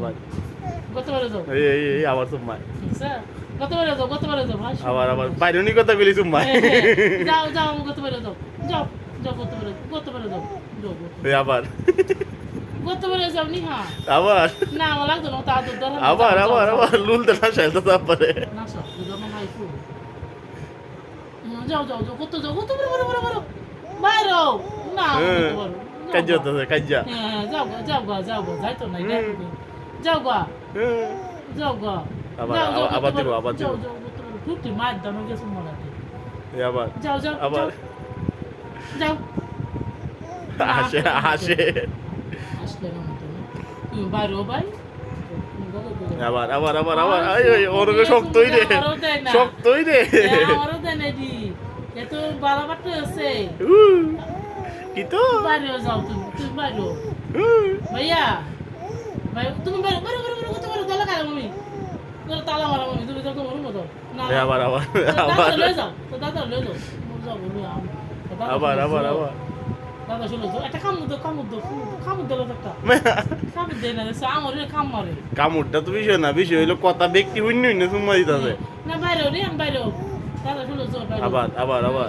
আবার গতবারে যাও এই আবার চুম্মায় স্যার গতবারে যাও ভাই আবার বাইরনি কথা বলি চুম্মায় যাও গতবারে যাও গতবারে যাও এই আবার গতবারে যাও নিহা আবার না আমার লাগতো না তা তো ধরা আবার লুলতে না শেলতে তারপরে না সব দুজন ভাই ফুল যাও গতবারে বাইরো না গতবারে কাজ্জা তো কাজ্জা হ্যাঁ যাও যাইতো নাই যাও গা আবার দিব যাও ফুটি মার দানো গেছে মরাতে এই আবার যাও আবার যাও আসে আসলে না তুমি বাইরো ভাই আবার ওরকে শক্তই রে শক্তই রে আমারও দেন এডি এত বালাবাট আছে কি তো বাইরে যাও তুমি বাইরে ভাইয়া ভাই তুমি বাইরে কত বড় দলা কারা মমি তোর তালা মারা মমি তুমি তো মরু মতো না আবার লয়ে যাও তো দাদা লয়ে যাও যাও বলি আবার দাদা শুনো তো একটা কামড় দিল একটা কামড় দেয় না আমার কাম মারে কামড়টা তো বিষয় হইলো কথা ব্যক্তি হইনি চুম্মা দিতে না বাইরে রে বাইরে দাদা শুনো আবার